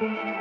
All right.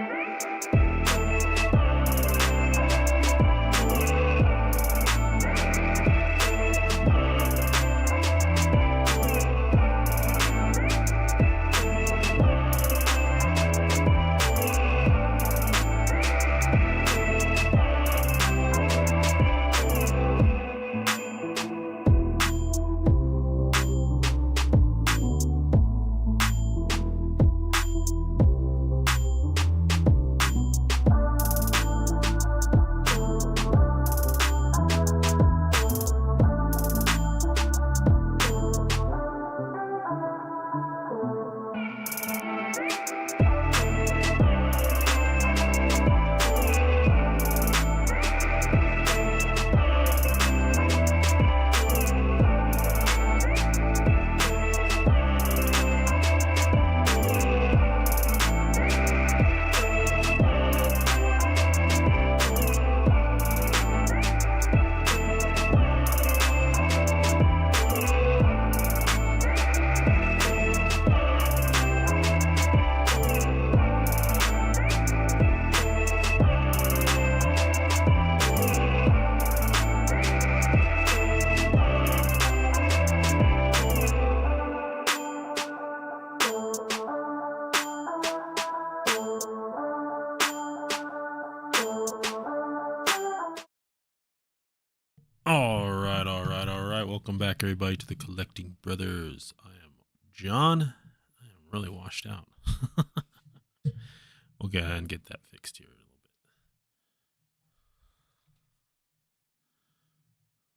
Welcome back, everybody, to the Collecting Brothers. I am John. I am really washed out. We'll go ahead and get that fixed here in a little bit.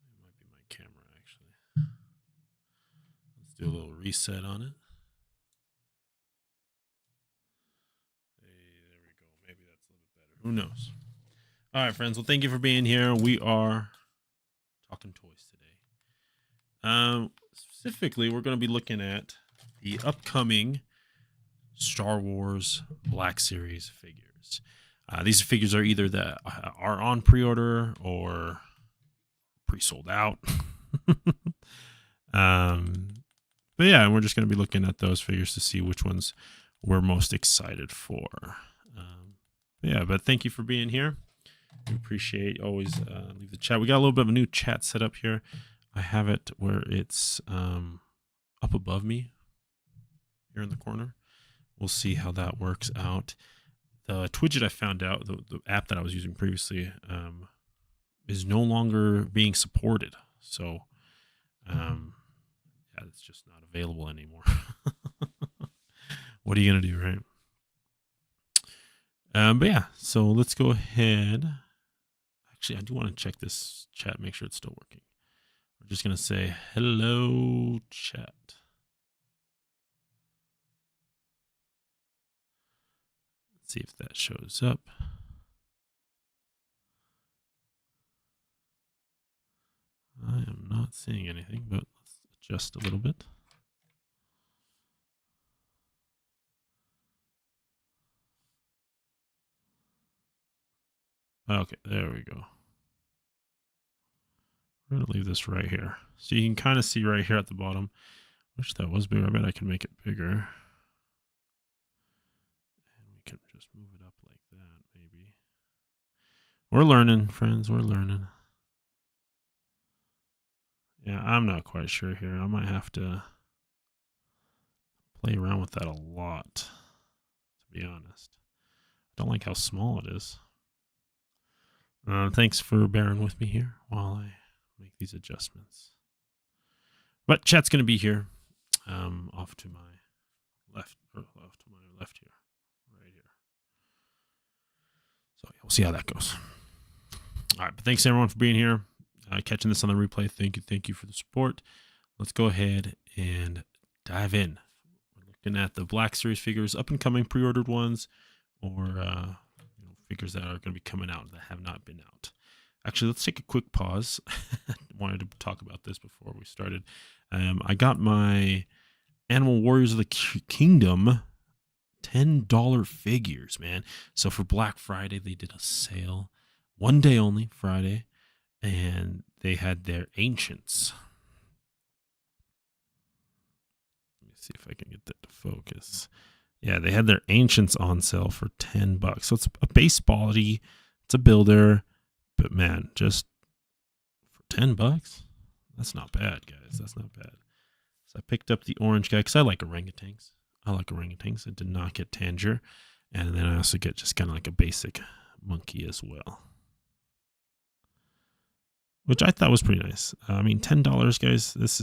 It might be my camera, actually. Let's do a little reset on it. Hey, there we go. Maybe that's a little bit better. Who knows? All right, friends. Well, thank you for being here. We are talking toys today. Specifically, we're going to be looking at the upcoming Star Wars Black Series figures. These figures are either that are on pre-order or pre-sold out. But yeah, we're just going to be looking at those figures to see which ones we're most excited for. But thank you for being here. We appreciate always leave the chat. We got a little bit of a new chat set up here. I have it where it's up above me here in the corner. We'll see how that works out. The Twidget I found out, the app that I was using previously, is no longer being supported. So, it's just not available anymore. What are you going to do, right? But yeah, so let's go ahead. Actually, I do want to check this chat, make sure it's still working. We're just going to say, hello, chat. Let's see if that shows up. I am not seeing anything, but let's adjust a little bit. Okay, there we go. We're going to leave this right here. So you can kind of see right here at the bottom. Wish that was bigger. I bet I can make it bigger. And we can just move it up like that, maybe. We're learning, friends. We're learning. Yeah, I'm not quite sure here. I might have to play around with that a lot, to be honest. I don't like how small it is. Thanks for bearing with me here while I make these adjustments. But chat's going to be here, off to my left, or off to my left here, right here. So we'll see how that goes. All right, but thanks everyone for being here, catching this on the replay. Thank you for the support. Let's go ahead and dive in. We're looking at the Black Series figures, up and coming pre-ordered ones, or figures that are going to be coming out that have not been out. Actually, let's take a quick pause. I wanted to talk about this before we started. I got my Animal Warriors of the Kingdom $10 figures, man. So for Black Friday, they did a sale. One day only, Friday. And they had their Ancients. Let me see if I can get that to focus. Yeah, they had their Ancients on sale for $10. So it's a base quality, it's a builder, but man, just for $10, that's not bad, guys. That's not bad. So I picked up the orange guy because I like orangutans. I did not get Tanger. And then I also get just kind of like a basic monkey as well, which I thought was pretty nice. I mean, $10, guys, that's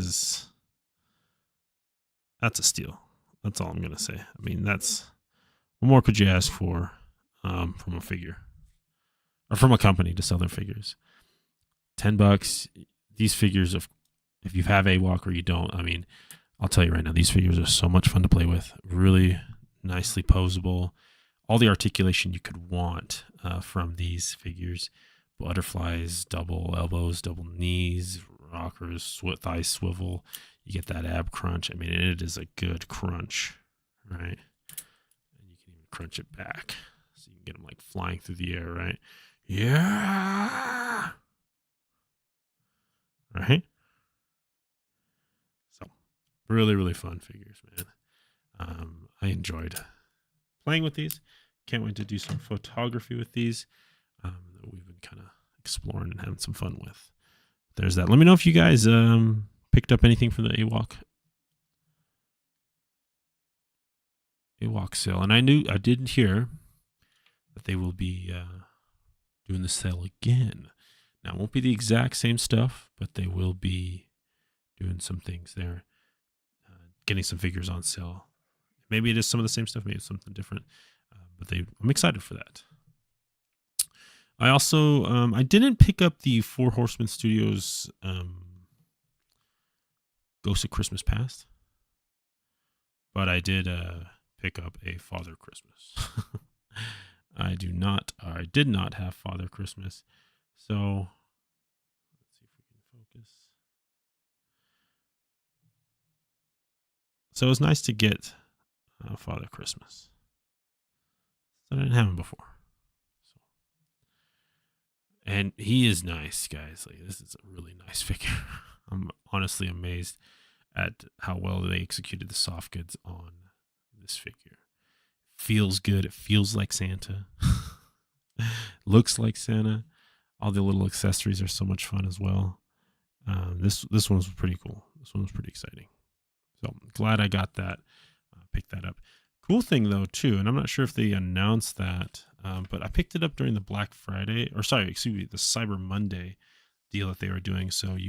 a steal. That's all I'm going to say. I mean, what more could you ask for from a figure or from a company to sell their figures? $10. These figures, if you have AWOC or you don't, I mean, I'll tell you right now, these figures are so much fun to play with. Really nicely posable. All the articulation you could want from these figures. Butterflies, double elbows, double knees, rockers, thigh swivel. You get that ab crunch. I mean, it is a good crunch, right? And you can even crunch it back. So you can get them like flying through the air, right? Yeah. Right? So, really, really fun figures, man. I enjoyed playing with these. Can't wait to do some photography with these that we've been kind of exploring and having some fun with. There's that. Let me know if you guys picked up anything from the AWOC sale. And I didn't hear that they will be doing the sale again. Now, it won't be the exact same stuff, but they will be doing some things there, getting some figures on sale. Maybe it is some of the same stuff, maybe it's something different, but I'm excited for that. I also I didn't pick up the Four Horsemen Studios Ghost of Christmas Past, but I did pick up a Father Christmas. I did not have Father Christmas, so let's see if we can focus. So it was nice to get Father Christmas. I didn't have him before. So. And he is nice, guys. Like, this is a really nice figure. I'm honestly amazed at how well they executed the soft goods on this figure. Feels good. It feels like Santa. Looks like Santa. All the little accessories are so much fun as well. This one was pretty cool. This one was pretty exciting. So glad I got that. Picked that up. Cool thing though too, and I'm not sure if they announced that, but I picked it up during the Black Friday, or sorry, excuse me, the Cyber Monday deal that they were doing. So if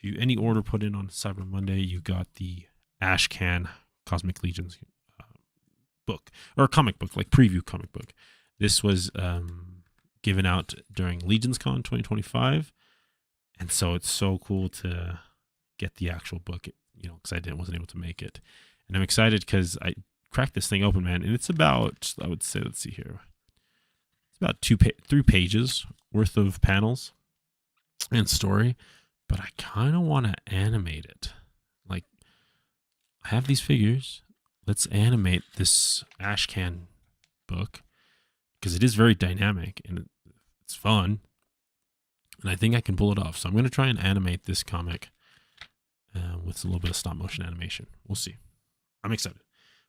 you any order put in on Cyber Monday, you got the Ashcan Cosmic Legions book, or comic book, like preview comic book. This was given out during Legions Con 2025, and so it's so cool to get the actual book, because I wasn't able to make it, and I'm excited because I cracked this thing open, man, and it's about, I would say, let's see here, it's about 3 pages worth of panels and story, but I kind of want to animate it. Like, I have these figures. Let's animate this Ashcan book because it is very dynamic and it's fun. And I think I can pull it off. So I'm going to try and animate this comic with a little bit of stop motion animation. We'll see. I'm excited.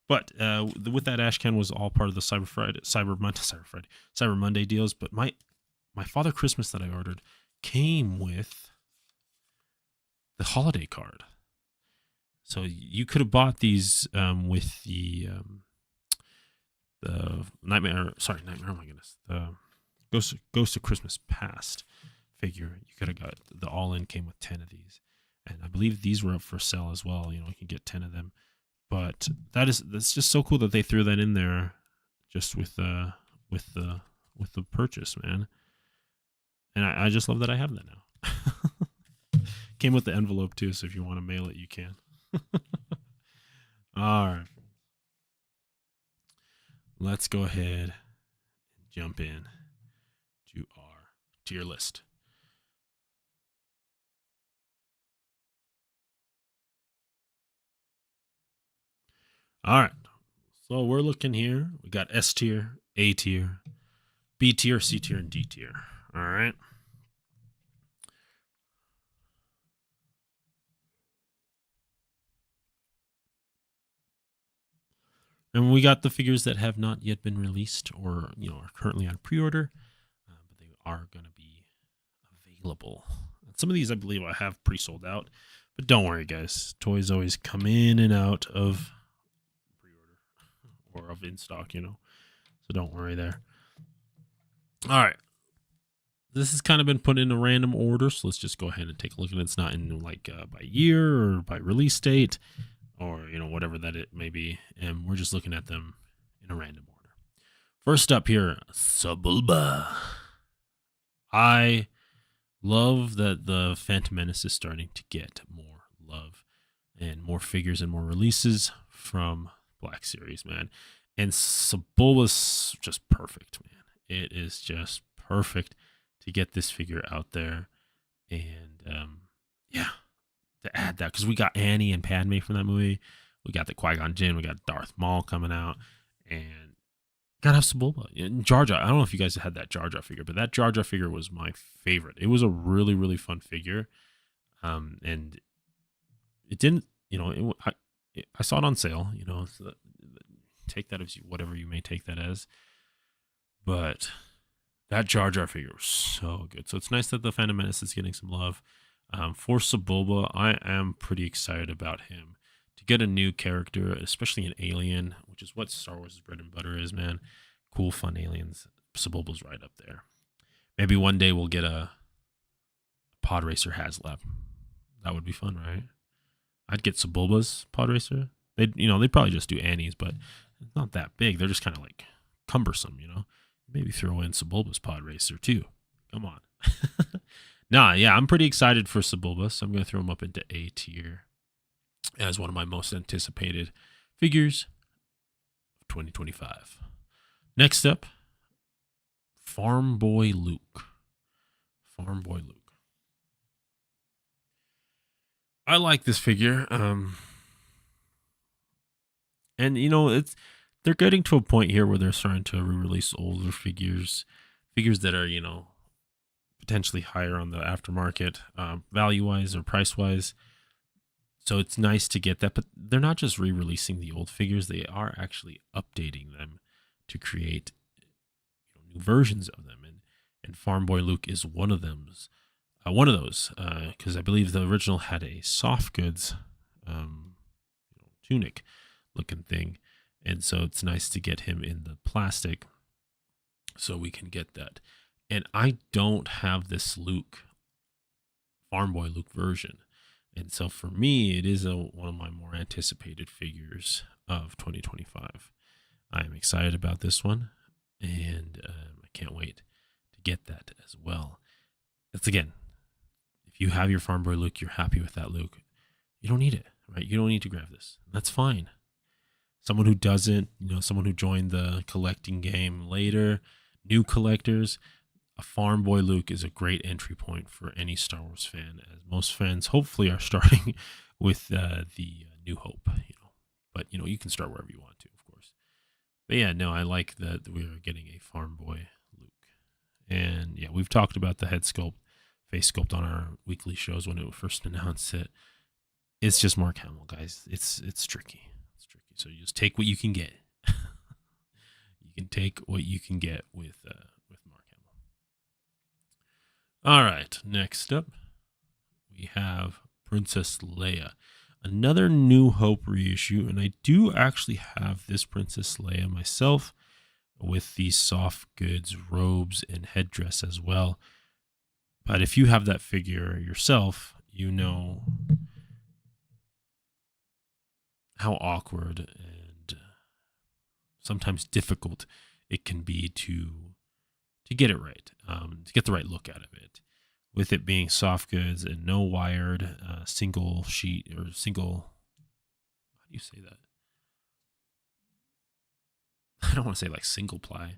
But with that, Ashcan was all part of the Cyber Monday deals. But my Father Christmas that I ordered came with the holiday card. So you could have bought these with the Nightmare. Oh my goodness, the Ghost of Christmas Past figure. You could have got the all-in came with 10 of these, and I believe these were up for sale as well. You can get 10 of them. But that's just so cool that they threw that in there, just with the purchase, man. And I just love that I have that now. Came with the envelope too, so if you want to mail it, you can. All right. Let's go ahead and jump in to our tier list. All right. So we're looking here. We got S tier, A tier, B tier, C tier, and D tier. All right. And we got the figures that have not yet been released or, are currently on pre-order, but they are going to be available. Some of these I believe I have pre-sold out, but don't worry, guys. Toys always come in and out of pre-order or of in stock, so don't worry there. All right. This has kind of been put in a random order, so let's just go ahead and take a look at it. It's not in by year or by release date or whatever that it may be, and we're just looking at them in a random order. First up here, Sebulba. I love that the Phantom Menace is starting to get more love and more figures and more releases from Black Series, man. And Sebulba's just perfect, man. It is just perfect to get this figure out there, and to add that, because we got Annie and Padme from that movie, we got the Qui-Gon Jinn, we got Darth Maul coming out, and gotta have Sebulba and Jar Jar. I don't know if you guys had that Jar Jar figure, but that Jar Jar figure was my favorite. It was a really, really fun figure, and it didn't, I saw it on sale, so take that as whatever you may take that as, but that Jar Jar figure was so good. So it's nice that the Phantom Menace is getting some love. For Sebulba, I am pretty excited about him. To get a new character, especially an alien, which is what Star Wars' bread and butter is, man. Cool, fun aliens. Sebulba's right up there. Maybe one day we'll get a Pod Racer HasLab. That would be fun, right? I'd get Sebulba's Pod Racer. They'd probably just do Annie's, but it's not that big. They're just kind of like cumbersome, Maybe throw in Sebulba's Pod Racer too. Come on. I'm pretty excited for Sebulba, so I'm going to throw him up into A tier as one of my most anticipated figures of 2025. Next up, Farm Boy Luke. Farm Boy Luke. I like this figure. And they're getting to a point here where they're starting to re-release older figures that are, potentially higher on the aftermarket, value-wise or price-wise. So it's nice to get that, but they're not just re-releasing the old figures; they are actually updating them to create new versions of them. And Farm Boy Luke is one of them. One of those, because I believe the original had a soft goods tunic looking thing. And so it's nice to get him in the plastic so we can get that. And I don't have this Farm Boy Luke version. And so for me, it is one of my more anticipated figures of 2025. I am excited about this one, and I can't wait to get that as well. That's again, if you have your Farm Boy Luke, you're happy with that Luke, you don't need it, right? You don't need to grab this. That's fine. Someone who doesn't, someone who joined the collecting game later, new collectors, a Farm Boy Luke is a great entry point for any Star Wars fan, as most fans hopefully are starting with the New Hope, But, you can start wherever you want to, of course. But yeah, no, I like that we are getting a Farm Boy Luke. And yeah, we've talked about the head sculpt, face sculpt on our weekly shows when it first announced it. It's just Mark Hamill, guys. It's tricky. So you just take what you can get. You can take what you can get with Mark Hamill. All right, next up, we have Princess Leia. Another New Hope reissue, and I do actually have this Princess Leia myself with these soft goods, robes, and headdress as well. But if you have that figure yourself, you know how awkward and sometimes difficult it can be to get it right, to get the right look out of it. With it being soft goods and no wired single sheet or single, how do you say that? I don't want to say like single ply,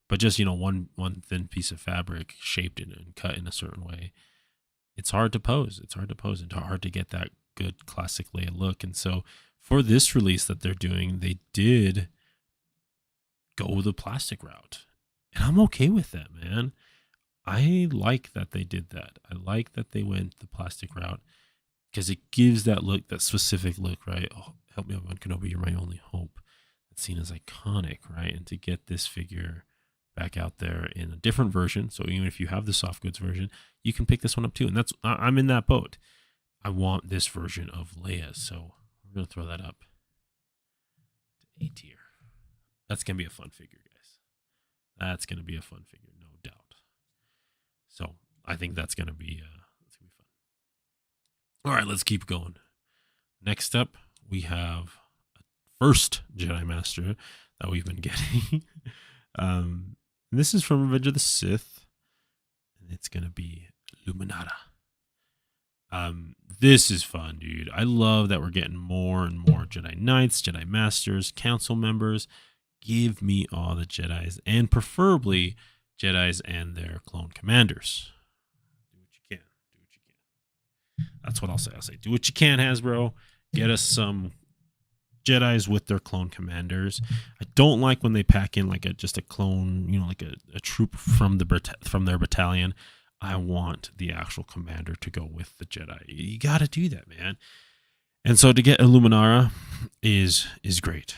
but just, one thin piece of fabric shaped and cut in a certain way. It's hard to pose. It's hard to pose and hard to get that good classic Leia look. And so for this release that they're doing, they did go the plastic route. And I'm okay with that, man. I like that they did that. I like that they went the plastic route because it gives that look, that specific look, right? Oh, help me, Obi-Wan Kenobi, you're my only hope. That scene is iconic, right? And to get this figure back out there in a different version, so even if you have the soft goods version, you can pick this one up too. And I'm in that boat. I want this version of Leia, so we're gonna throw that up to A tier. That's gonna be a fun figure, guys. That's gonna be a fun figure, no doubt. So I think that's gonna be fun. All right, let's keep going. Next up, we have a first Jedi Master that we've been getting. This is from Revenge of the Sith, and it's gonna be Luminara. This is fun, dude. I love that we're getting more and more Jedi Knights, Jedi Masters, Council members. Give me all the Jedis, and preferably Jedis and their clone commanders. Do what you can. Do what you can. That's what I'll say. I'll say, do what you can, Hasbro. Get us some Jedis with their clone commanders. I don't like when they pack in like just a clone, like a troop from their battalion. I want the actual commander to go with the Jedi. You got to do that, man. And so to get Illuminara is great.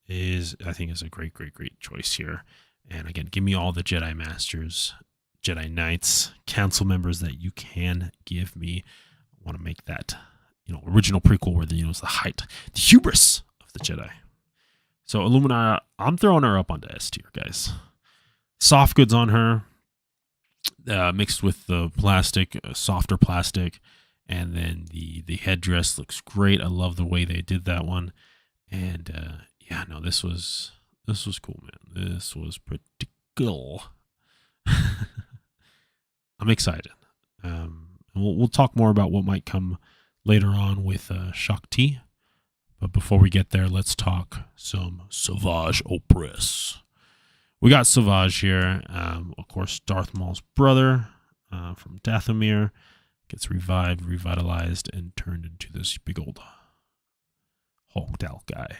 I think is a great choice here. And again, give me all the Jedi Masters, Jedi Knights, Council members that you can give me. I want to make that original prequel where it's the height, the hubris of the Jedi. So Illuminara, I'm throwing her up onto S tier, guys. Soft goods on her. Mixed with the plastic, softer plastic, and then the headdress looks great. I love the way they did that one, and this was cool, man. This was pretty cool. I'm excited. We'll talk more about what might come later on with Shakti, but before we get there, let's talk some Savage Opress. We got Savage here, of course, Darth Maul's brother from Dathomir, gets revitalized, and turned into this big old hulked out guy.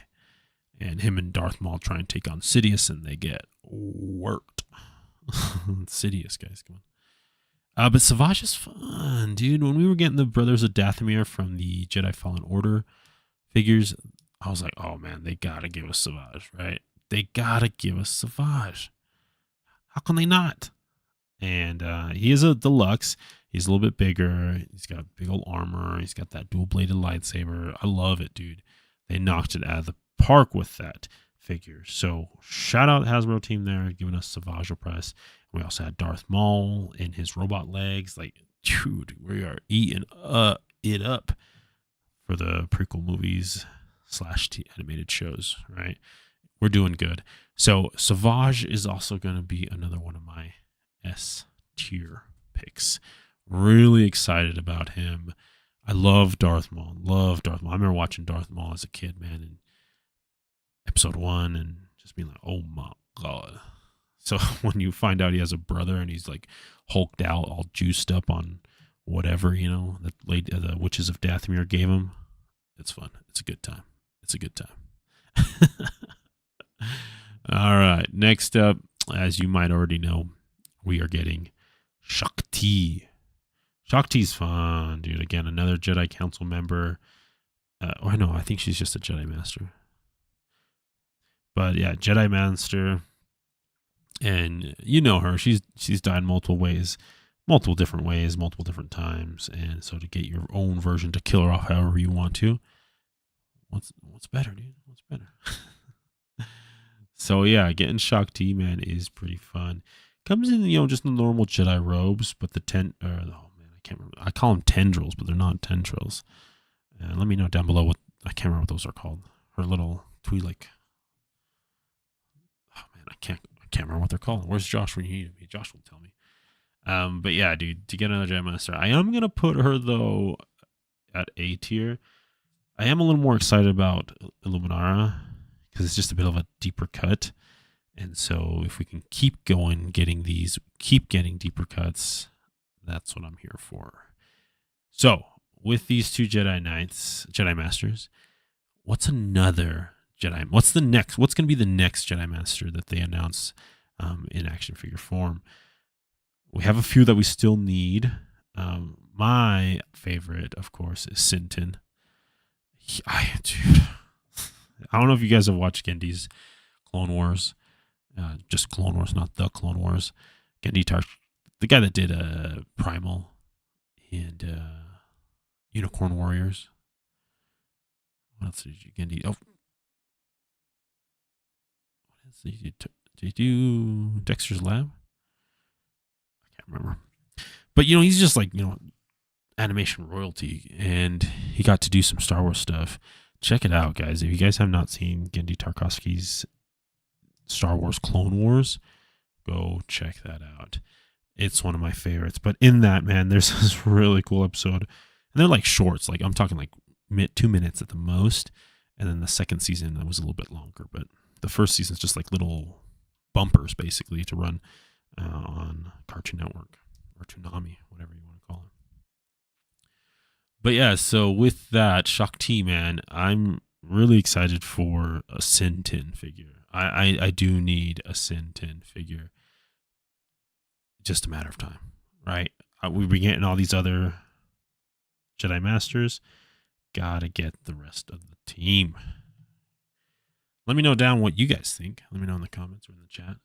And him and Darth Maul try and take on Sidious, and they get worked. Sidious, guys, come on. But Savage is fun, dude. When we were getting the Brothers of Dathomir from the Jedi Fallen Order figures, I was like, oh man, they gotta give us Savage, right? They gotta give us Savage. How can they not? And he is a deluxe. He's a little bit bigger. He's got big old armor. He's got that dual-bladed lightsaber. I love it, dude. They knocked it out of the park with that figure. So shout out Hasbro team there, giving us Savage Opress. We also had Darth Maul in his robot legs. Like, dude, we are eating it up for the prequel movies / animated shows, right? We're doing good. So Savage is also going to be another one of my S tier picks. Really excited about him. I love Darth Maul. I remember watching Darth Maul as a kid, man, in episode 1 and just being like, oh my God. So when you find out he has a brother and he's like hulked out, all juiced up on whatever, the Witches of Dathomir gave him, it's fun. It's a good time. All right. Next up, as you might already know, we are getting Shakti. Shakti's fun, dude. Again, another Jedi Council member. I think she's just a Jedi Master. But yeah, Jedi Master. And you know her. She's died multiple different ways, multiple different times. And so to get your own version to kill her off however you want to, what's better, dude? What's better? So yeah, getting Shakti, man, is pretty fun. Comes in, just the normal Jedi robes, but I can't remember. I call them tendrils, but they're not tendrils. Let me know down below I can't remember what those are called. Her little Twi'lek. Oh man, I can't remember what they're called. Where's Josh when you need me? Josh will tell me. But yeah, dude, to get another Jedi Master, I am gonna put her though at A tier. I am a little more excited about Illuminara because it's just a bit of a deeper cut. And so if we can keep going, getting deeper cuts, that's what I'm here for. So with these two Jedi Masters, what's another Jedi? What's going to be the next Jedi Master that they announce in action figure form? We have a few that we still need. My favorite, of course, is Sinton. Dude, I don't know if you guys have watched Gendy's Clone Wars. Just Clone Wars, not the Clone Wars. Gendy Tark, the guy that did Primal and Unicorn Warriors. What else did you Gendy? Oh, what else did you did he do? Dexter's Lab? I can't remember. But he's just like animation royalty, and he got to do some Star Wars stuff. Check it out, guys. If you guys have not seen Gendy Tarkovsky's Star Wars Clone Wars, go check that out. It's one of my favorites. But in that, man, there's this really cool episode, and they're like shorts. Like I'm talking like 2 minutes at the most. And then the second season was a little bit longer, but the first season is just like little bumpers basically to run on Cartoon Network or Toonami, whatever you want to call it. But yeah, so with that, Shakti, man, I'm really excited for a Sin 10 figure. I do need a Sin 10 figure. Just a matter of time, right? We've been getting all these other Jedi Masters. Gotta get the rest of the team. Let me know down what you guys think. Let me know in the comments or in the chat.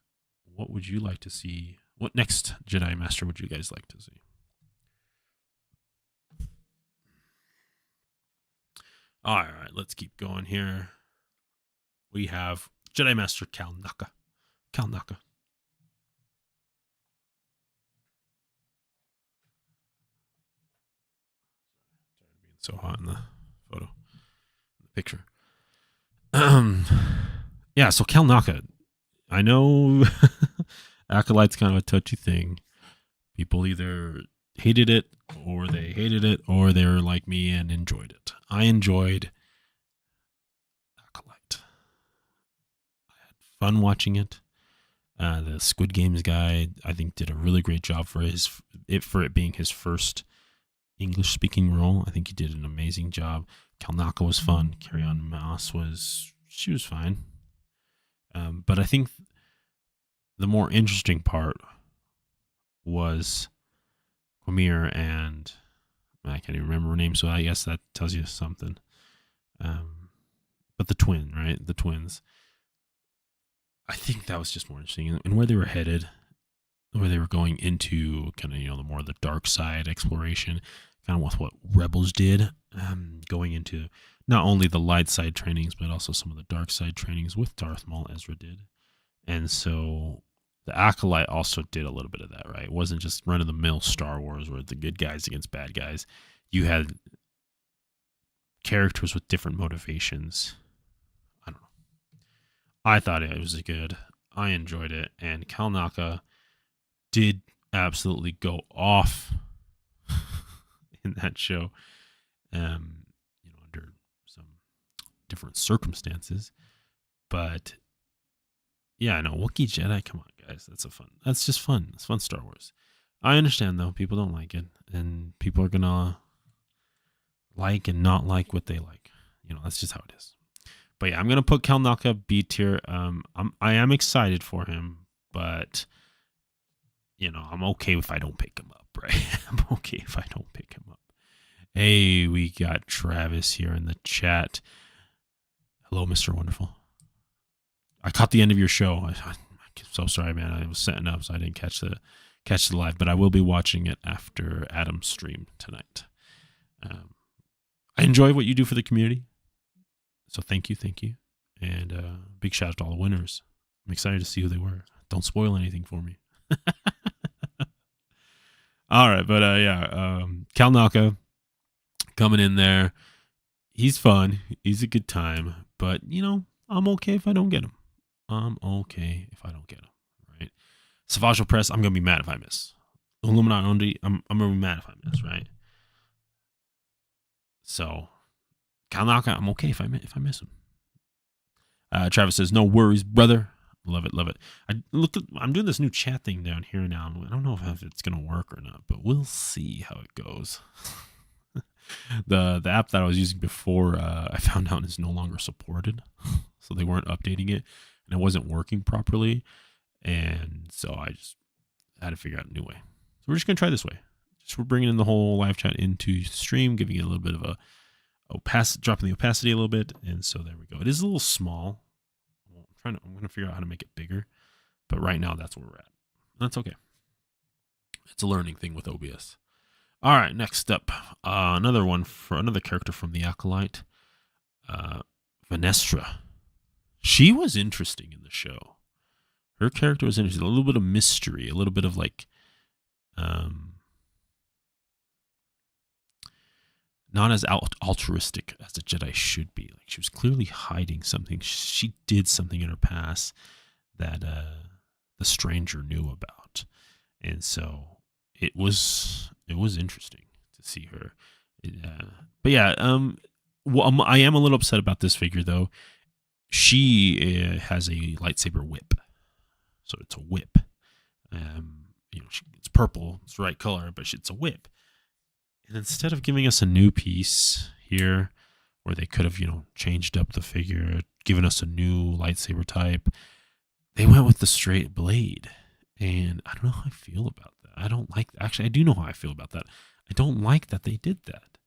What would you like to see? What next Jedi Master would you guys like to see? All right, let's keep going here. We have Jedi Master Cal Naka. Cal Naka. Sorry to being so hot in the photo, in the picture. Yeah, so Cal Naka. I know Acolyte's kind of a touchy thing. People either hated it or they hated it or they were like me and enjoyed it. I enjoyed Acolyte. I had fun watching it. The Squid Games guy, I think, did a really great job for it being his first English speaking role. I think he did an amazing job. Kalnaka was fun. Carrie-On Moss was fine. But I think the more interesting part was Quamir and I can't even remember her name, so I guess that tells you something. But the twin, right? The twins. I think that was just more interesting, and where they were headed, where they were going into kind of the more the dark side exploration, kind of with what Rebels did, going into not only the light side trainings but also some of the dark side trainings with Darth Maul. Ezra did, and so the Acolyte also did a little bit of that, right? It wasn't just run of the mill Star Wars where the good guys against bad guys. You had characters with different motivations. I don't know. I thought it was good. I enjoyed it, and Cal Naka did absolutely go off in that show, under some different circumstances. But yeah, no, Wookiee Jedi, come on, guys, that's just fun. It's fun Star Wars. I understand though, people don't like it, and people are gonna like and not like what they like. That's just how it is. But yeah, I'm gonna put Cal Naka B tier. I am excited for him, but I'm okay if I don't pick him up, right? I'm okay if I don't pick him up. Hey, we got Travis here in the chat. Hello, Mr. Wonderful. I caught the end of your show. I'm so sorry, man. I was setting up, so I didn't catch the live, but I will be watching it after Adam's stream tonight. I enjoy what you do for the community, so thank you, and big shout out to all the winners. I'm excited to see who they were. Don't spoil anything for me. All right, but Cal Naka coming in there. He's fun. He's a good time, but I'm okay if I don't get him. Right? Savage Press, I'm gonna be mad if I miss. Illuminati, I'm gonna be mad if I miss, right? So Cal Naka, I'm okay if I miss him. Travis says, no worries, brother. Love it. I'm doing this new chat thing down here now. I don't know if it's gonna work or not, but we'll see how it goes. The app that I was using before, I found out is no longer supported, so they weren't updating it, and it wasn't working properly, and so I just had to figure out a new way. So we're just gonna try this way. We're bringing in the whole live chat into stream, giving it a little bit of dropping the opacity a little bit, and so there we go. It is a little small. I'm going to figure out how to make it bigger, but right now that's where we're at. That's okay. It's a learning thing with OBS. All right, next up, another one for another character from the Acolyte, Vanestra. She was interesting in the show. Her character was interesting. A little bit of mystery, a little bit of like, not as altruistic as a Jedi should be. Like she was clearly hiding something. She did something in her past that the stranger knew about, and so it was interesting to see her. But yeah, well, I am a little upset about this figure though. She has a lightsaber whip, so it's a whip. It's purple, it's the right color, but it's a whip. And instead of giving us a new piece here, where they could have, changed up the figure, given us a new lightsaber type, they went with the straight blade. And I don't know how I feel about that. I don't like, actually, I do know how I feel about that. I don't like that they did that.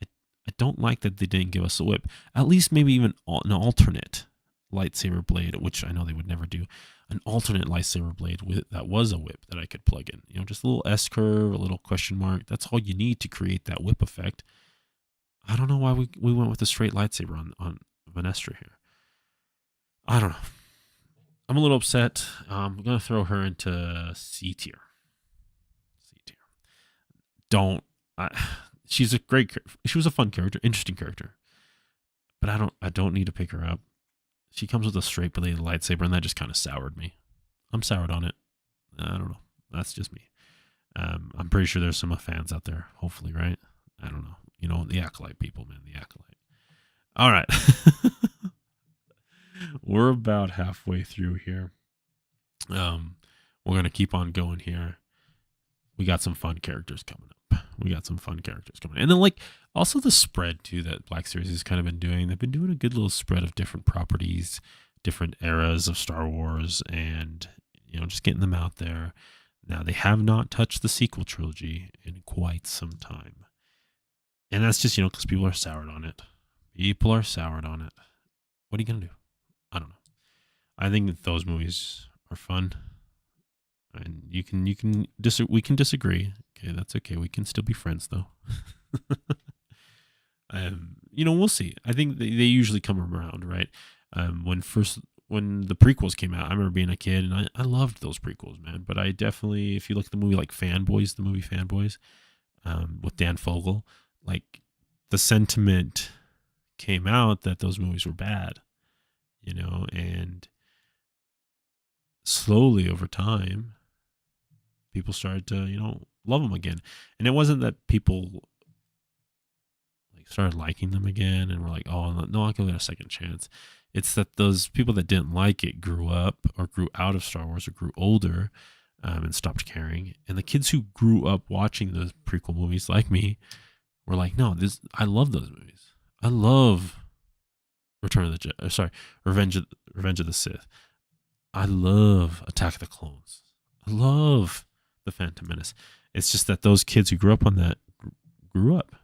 I don't like that they didn't give us a whip. At least maybe even an alternate lightsaber blade, which I know they would never do. An alternate lightsaber blade that was a whip that I could plug in. Just a little S curve, a little question mark. That's all you need to create that whip effect. I don't know why we went with a straight lightsaber on Vanestra here. I don't know. I'm a little upset. I'm going to throw her into C tier. She's a great, she was a fun character, interesting character. But I don't need to pick her up. She comes with a straight bladed lightsaber, and that just kind of soured me. I'm soured on it. I don't know. That's just me. I'm pretty sure there's some fans out there, hopefully, right? I don't know. The Acolyte people, man, the Acolyte. All right. We're about halfway through here. We're going to keep on going here. We got some fun characters coming up. And then, also the spread, too, that Black Series has kind of been doing. They've been doing a good little spread of different properties, different eras of Star Wars, and, just getting them out there. Now, they have not touched the sequel trilogy in quite some time. And that's just, because people are soured on it. What are you going to do? I don't know. I think that those movies are fun. And we can disagree. Okay, that's okay. We can still be friends, though. We'll see. I think they usually come around, right? When the prequels came out, I remember being a kid, and I loved those prequels, man. But I definitely, if you look at the movie like Fanboys, with Dan Fogel, the sentiment came out that those movies were bad, and slowly over time, people started to, love them again. And it wasn't that people started liking them again and were like, oh, no, I'll give it a second chance. It's that those people that didn't like it grew up or grew out of Star Wars or grew older and stopped caring. And the kids who grew up watching the prequel movies like me were like, no, I love those movies. I love Revenge of the Sith. I love Attack of the Clones. I love The Phantom Menace. It's just that those kids who grew up on that grew up.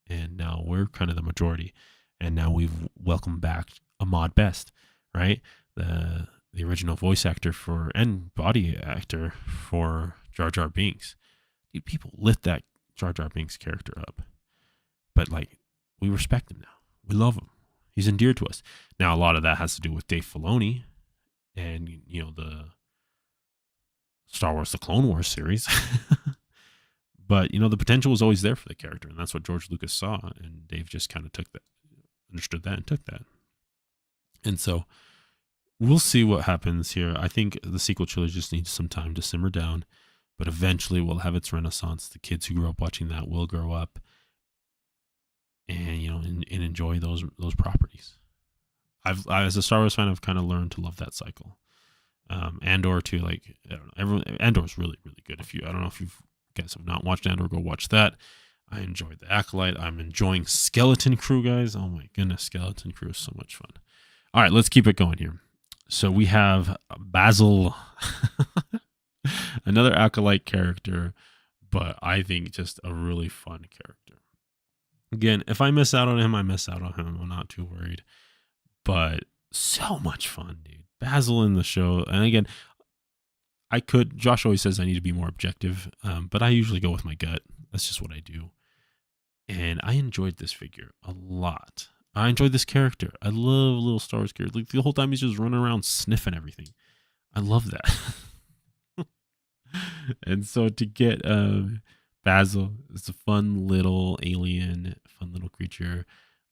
And now we're kind of the majority. And now we've welcomed back Ahmad Best, right? The original voice actor and body actor for Jar Jar Binks. Dude, people lit that Jar Jar Binks character up. But we respect him now. We love him. He's endeared to us. Now, a lot of that has to do with Dave Filoni and, the Star Wars, the Clone Wars series. But, the potential was always there for the character, and that's what George Lucas saw, and Dave just kind of understood that and took that. And so we'll see what happens here. I think the sequel trilogy just needs some time to simmer down, but eventually will have its renaissance. The kids who grew up watching that will grow up and, and enjoy those properties. As a Star Wars fan, I've kind of learned to love that cycle. Andor too, I don't know, Andor's really, really good. I don't know if you guys have not watched Andor, go watch that. I enjoyed the Acolyte. I'm enjoying Skeleton Crew, guys. Oh my goodness, Skeleton Crew is so much fun. All right, let's keep it going here. So we have Basil, another Acolyte character, but I think just a really fun character. Again, if I miss out on him, I miss out on him. I'm not too worried. But so much fun, dude. Basil in the show. And again, Josh always says I need to be more objective, but I usually go with my gut. That's just what I do. And I enjoyed this figure a lot. I enjoyed this character. I love little Star Wars character. Like the whole time he's just running around sniffing everything. I love that. And so to get Basil, it's a fun little alien, fun little creature.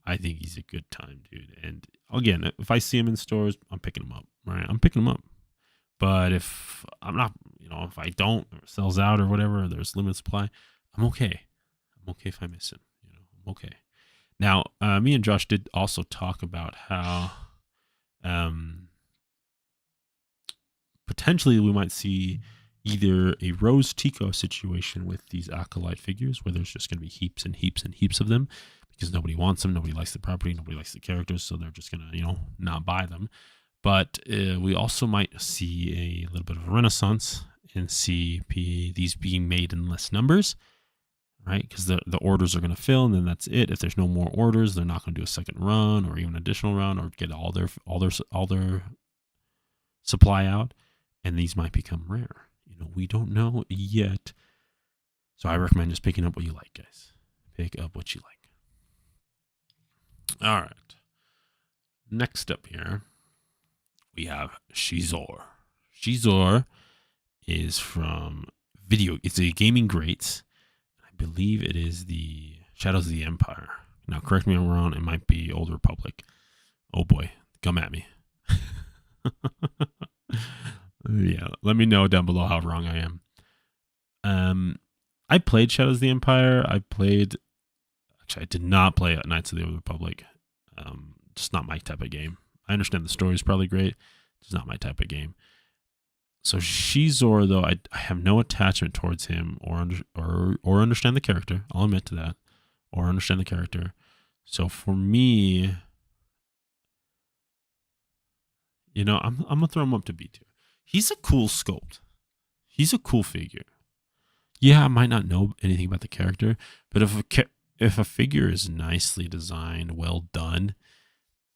I think he's a good time, dude. And again, if I see him in stores, I'm picking him up. Right, I'm picking him up. But if I'm not, if I don't, or it sells out or whatever, or there's limited supply, I'm okay. I'm okay if I miss him. I'm okay. Now, me and Josh did also talk about how potentially we might see either a Rose Tico situation with these Acolyte figures where there's just going to be heaps and heaps and heaps of them because nobody wants them, nobody likes the property, nobody likes the characters, so they're just going to, not buy them. But we also might see a little bit of a renaissance and see these being made in less numbers, right? Because the orders are going to fill, and then that's it. If there's no more orders, they're not going to do a second run or even additional run or get all their supply out, and these might become rare. We don't know yet, so I recommend just picking up what you like, guys. Pick up what you like. All right. Next up here, we have Shizor. Shizor is from it's a gaming greats. I believe it is the Shadows of the Empire. Now, correct me if I'm wrong. It might be Old Republic. Oh boy, come at me. Yeah, let me know down below how wrong I am. I played Shadows of the Empire. I did not play Knights of the Old Republic. Just not my type of game. I understand the story is probably great. It's not my type of game. So Shizor, though, I have no attachment towards him or understand the character. I'll admit to that. Or understand the character. So for me, I'm gonna throw him up to B tier. He's a cool sculpt. He's a cool figure. Yeah, I might not know anything about the character, but if a figure is nicely designed, well done,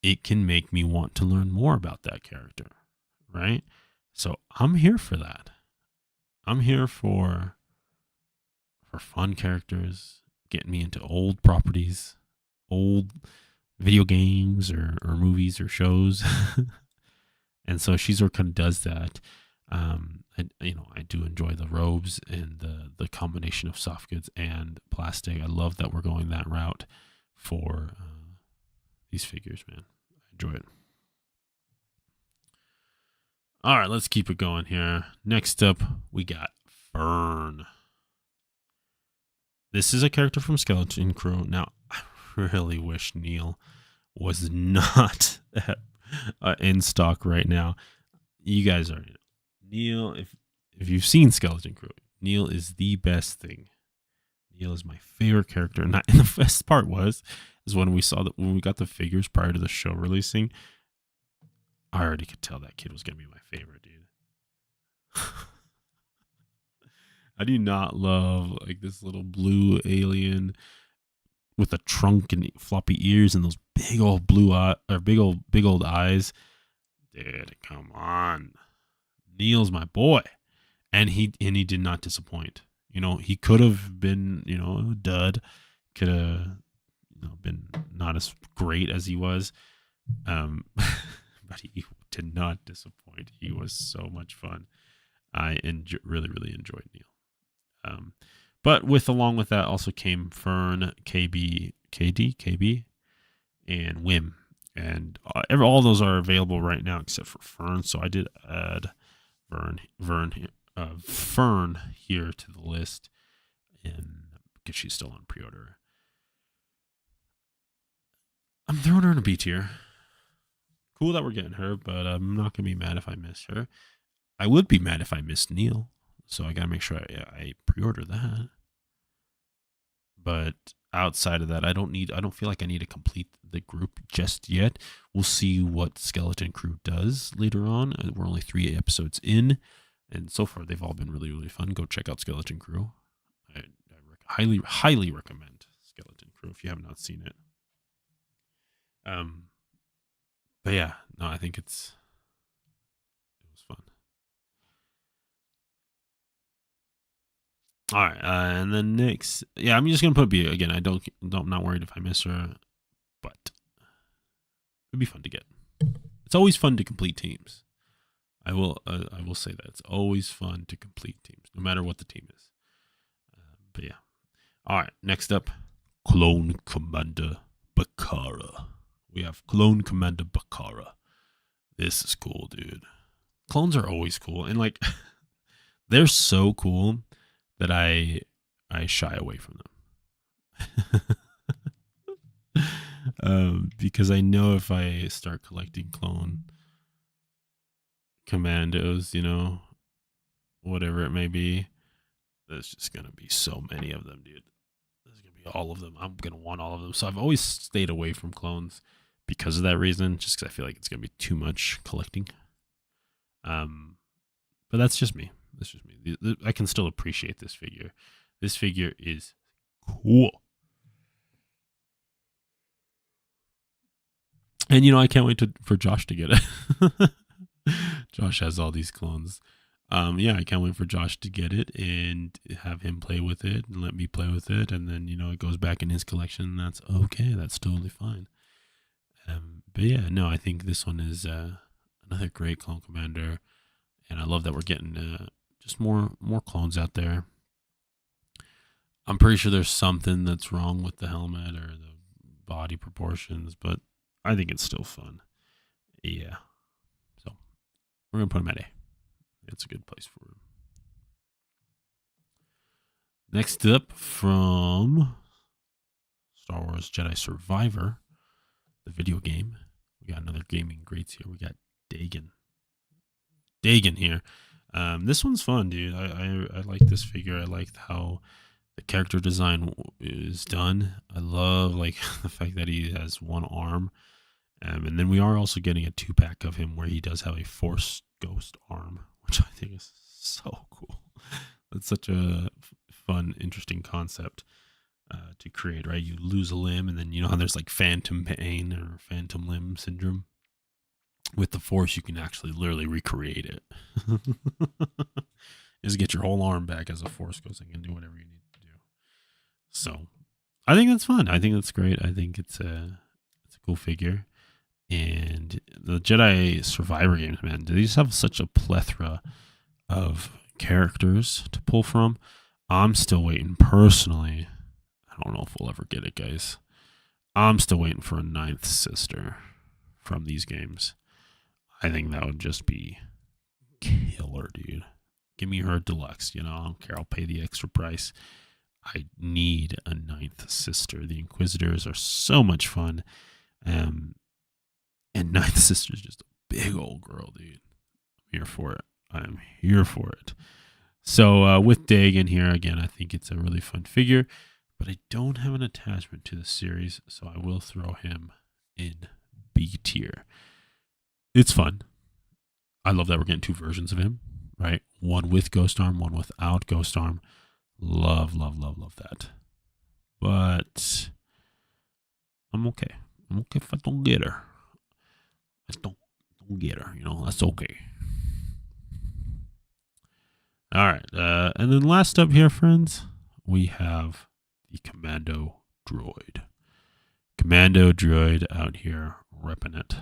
it can make me want to learn more about that character, right? So I'm here for that. I'm here for fun characters, getting me into old properties, old video games or movies or shows. And so Shizor kind of does that. I do enjoy the robes and the combination of soft goods and plastic. I love that we're going that route for these figures, man. I enjoy it. All right, let's keep it going here. Next up, we got Fern. This is a character from Skeleton Crew. Now, I really wish Neil was not in stock right now. You guys are Neil. If you've seen Skeleton Crew, Neil is the best thing. Neil is my favorite character, and the best part is when we got the figures prior to the show releasing. I already could tell that kid was gonna be my favorite, dude. I do not love like this little blue alien with a trunk and floppy ears and those big old blue eye or big old eyes. Dude, come on. Neil's my boy. And he did not disappoint. He could have been, a dud. Could have been not as great as he was. But he did not disappoint. He was so much fun. I really, really enjoyed Neil. But along with that also came Fern, KB, and Wim. And all those are available right now except for Fern. So I did add Fern here to the list, and because she's still on pre-order. I'm throwing her in a B tier. Cool that we're getting her, but I'm not gonna be mad if I miss her. I would be mad if I missed Neil, so I gotta make sure I pre-order that. But outside of that, I don't feel like I need to complete the group just yet. We'll see what Skeleton Crew does later on. We're only 3 episodes in, and so far they've all been really, really fun. Go check out Skeleton Crew. I highly recommend Skeleton Crew. through if you have not seen it. But yeah, no, I think it was fun. All right, and then next, yeah, I'm just gonna put B again. I'm not worried if I miss her, but it'd be fun to get. It's always fun to complete teams. I will say that it's always fun to complete teams, no matter what the team is. But yeah, all right. Next up, Clone Commander Bakara. We have Clone Commander Bakara. This is cool, dude. Clones are always cool, and like they're so cool that I shy away from them. Because I know if I start collecting clone commandos, whatever it may be, there's just gonna be so many of them, dude. There's gonna be all of them. I'm gonna want all of them. So I've always stayed away from clones because of that reason, just because I feel like it's gonna be too much collecting. But that's just me. I can still appreciate this figure. This figure is cool. And I can't wait for Josh to get it. Josh has all these clones. Yeah, I can't wait for Josh to get it and have him play with it and let me play with it, and then it goes back in his collection. That's okay. That's totally fine. But yeah, no, I think this one is another great clone commander, and I love that we're getting just more clones out there. I'm pretty sure there's something that's wrong with the helmet or the body proportions, but I think it's still fun. Yeah. So we're going to put him at A. It's a good place for him. Next up, from Star Wars Jedi Survivor, the video game, we got another gaming greats here. We got Dagon here. This one's fun, dude. I like this figure. I like how the character design is done. I love the fact that he has one arm. And then we are also getting a 2-pack of him where he does have a Force Ghost arm, which I think is so cool. That's such a fun, interesting concept to create, right? You lose a limb, and then how there's phantom pain or phantom limb syndrome. With the Force, you can actually literally recreate it. Just get your whole arm back as a Force Ghost and can do whatever you need to do. So I think that's fun. I think that's great. I think it's a cool figure. And the Jedi Survivor games, man, they just have such a plethora of characters to pull from. I'm still waiting personally. I don't know if we'll ever get it, guys. I'm still waiting for a 9th sister from these games. I think that would just be killer, dude. Give me her deluxe. I don't care. I'll pay the extra price. I need a 9th sister. The Inquisitors are so much fun. And 9th sister is just a big old girl, dude. I'm here for it. I'm here for it. So with Dagon here, again, I think it's a really fun figure. But I don't have an attachment to the series, so I will throw him in B tier. It's fun. I love that we're getting 2 versions of him, right? One with Ghost Arm, one without Ghost Arm. Love that. But I'm okay. I'm okay if I don't get her. I don't get her, that's okay. All right. And then last up here, friends, we have the Commando Droid. Commando Droid out here repping it.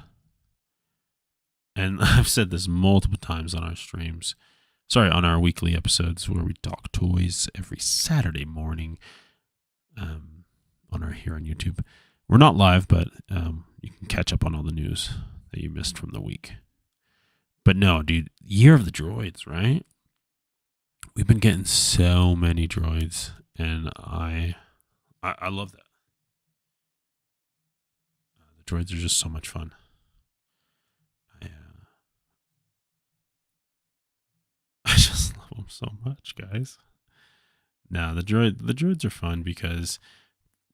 And I've said this multiple times on our streams. On our weekly episodes where we talk toys every Saturday morning here on YouTube. We're not live, but you can catch up on all the news that you missed from the week. But no, dude, Year of the Droids, right? We've been getting so many droids, and I love that. The droids are just so much fun. I just love them so much, guys. Now the droids are fun because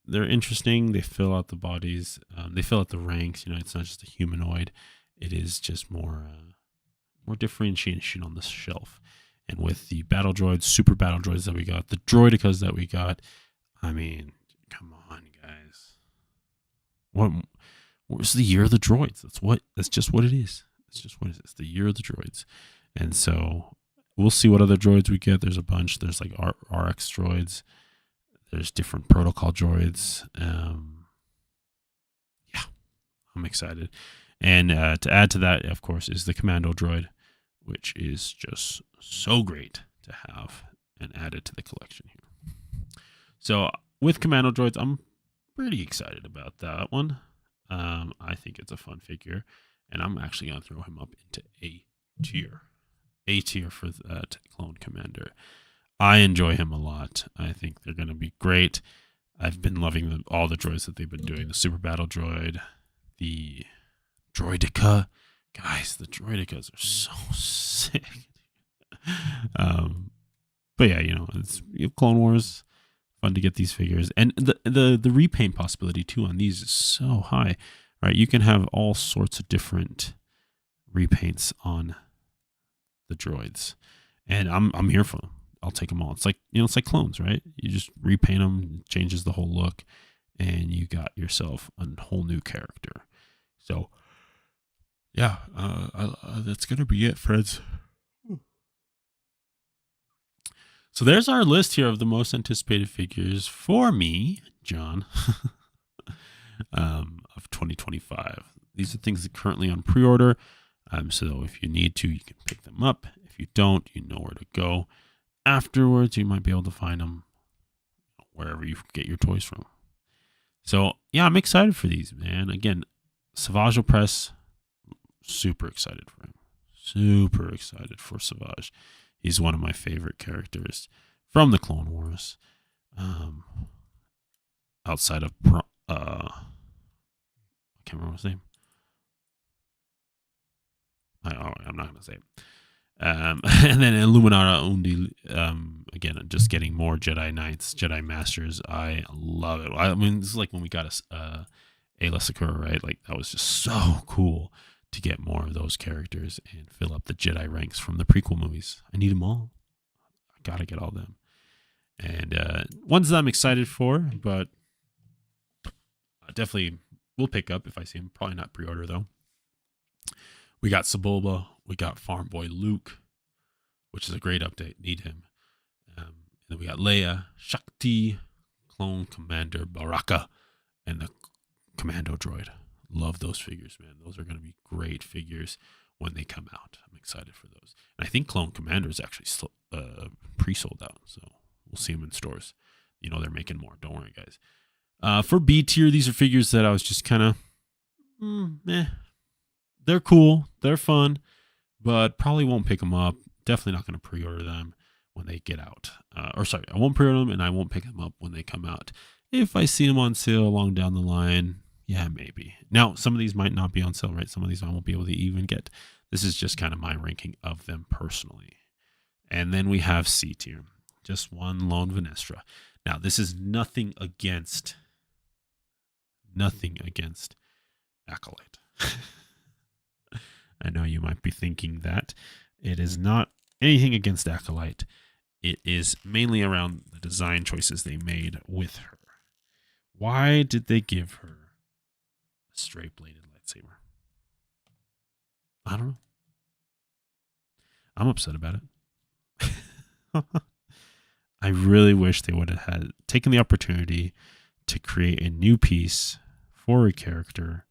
they're interesting. They fill out the bodies. They fill out the ranks. It's not just a humanoid. It is just more differentiation on the shelf. And with the battle droids, super battle droids that we got, the droidicas that we got, I mean, come on, guys. what was the year of the droids? That's just what it is. It's just what it is. It's the year of the droids. And so we'll see what other droids we get. There's a bunch. There's like RX droids. There's different protocol droids. Yeah, I'm excited. And to add to that, of course, is the commando droid, which is just so great to have and added to the collection here. So with commando droids, I'm pretty excited about that one. I think it's a fun figure, and I'm actually going to throw him up into A tier. A tier for that clone commander. I enjoy him a lot. I think they're going to be great. I've been loving all the droids that they've been doing. The super battle droid, the droidica. Guys, the droidicas are so sick. But yeah, it's Clone Wars. Fun to get these figures, and the repaint possibility too on these is so high. Right, you can have all sorts of different repaints on the droids, and I'm here for them. I'll take them all. It's like it's like clones, right? You just repaint them, it changes the whole look, and you got yourself a whole new character. So yeah, that's gonna be it, friends. So there's our list here of the most anticipated figures for me, John, of 2025. These are things that are currently on pre-order. So if you need to, you can pick them up. If you don't, you know where to go. Afterwards, you might be able to find them wherever you get your toys from. So yeah, I'm excited for these, man. Again, Savage Opress, super excited for him. Super excited for Savage. He's one of my favorite characters from the Clone Wars. Outside of I can't remember his name. I'm not going to say it. And then Illuminata Undi, again, just getting more Jedi Knights, Jedi Masters. I love it. I mean, this is like when we got Ayla Secura, right? Like, that was just so cool to get more of those characters and fill up the Jedi ranks from the prequel movies. I need them all. I got to get all of them. And ones that I'm excited for, but definitely will pick up if I see them. Probably not pre-order, though. We got Sebulba. We got Farm Boy Luke, which is a great update. Need him. And then we got Leia, Shakti, Clone Commander Baraka, and the Commando Droid. Love those figures, man. Those are going to be great figures when they come out. I'm excited for those. And I think Clone Commander is actually pre-sold out, so we'll see them in stores. They're making more. Don't worry, guys. For B tier, these are figures that I was just kind of, They're cool. They're fun, but probably won't pick them up. Definitely not going to pre-order them when they get out. I won't pre-order them, and I won't pick them up when they come out. If I see them on sale along down the line, yeah, maybe. Now, some of these might not be on sale, right? Some of these I won't be able to even get. This is just kind of my ranking of them personally. And then we have C tier. Just one lone Venestra. Now, this is nothing against Acolyte. I know you might be thinking that. It is not anything against Acolyte. It is mainly around the design choices they made with her. Why did they give her a straight-bladed lightsaber? I don't know. I'm upset about it. I really wish they would have had taken the opportunity to create a new piece for a character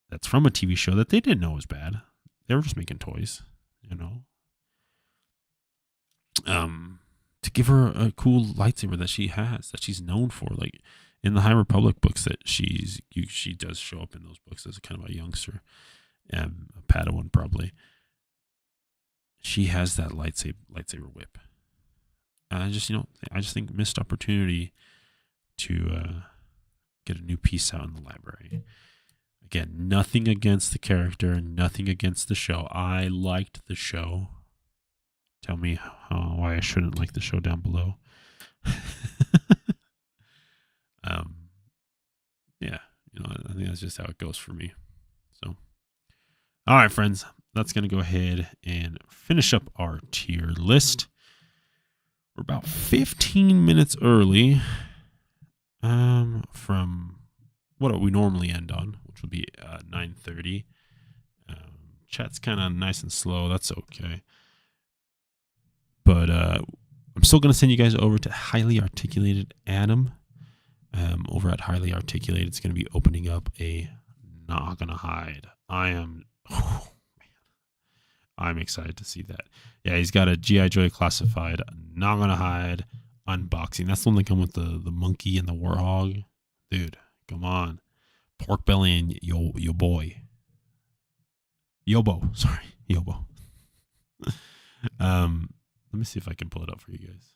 that's from a TV show that they didn't know was bad. They were just making toys, to give her a cool lightsaber that she has, that she's known for. Like in the High Republic books that she does show up in those books as a kind of a youngster, a Padawan probably. She has that lightsaber whip. And I just think missed opportunity to get a new piece out in the library. Again, nothing against the character, nothing against the show. I liked the show. Tell me why I shouldn't like the show down below. Yeah, I think that's just how it goes for me. So, all right, friends, that's going to go ahead and finish up our tier list. We're about 15 minutes early from what we normally end on, which will be 9:30. Chat's kind of nice and slow. That's okay. But I'm still going to send you guys over to Highly Articulated Adam. Over at Highly Articulated, it's going to be opening up a Not Gonna Hide. I'm excited to see that. Yeah, he's got a G.I. Joe classified Not Gonna Hide unboxing. That's the one that come with the monkey and the warthog. Dude, come on. Pork belly and yo boy. Yobo. Sorry. Yobo. Let me see if I can pull it up for you guys.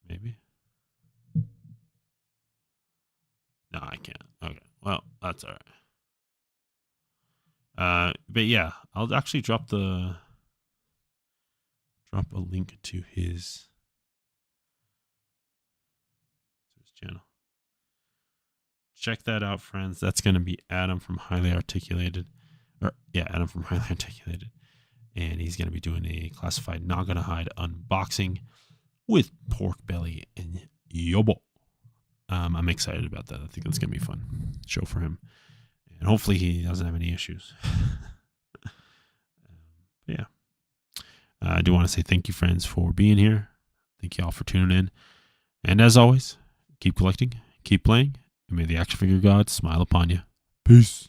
Maybe. No, I can't. Okay. Well, that's all right. But yeah, I'll actually drop a link to his channel. Check that out, friends. That's going to be Adam from Highly Articulated. Adam from Highly Articulated. And he's going to be doing a classified Not Gonna Hide unboxing with pork belly and yobo. I'm excited about that. I think that's going to be a fun show for him. And hopefully he doesn't have any issues. Yeah. I do want to say thank you, friends, for being here. Thank you all for tuning in. And as always, keep collecting, keep playing, and may the action figure gods smile upon you. Peace.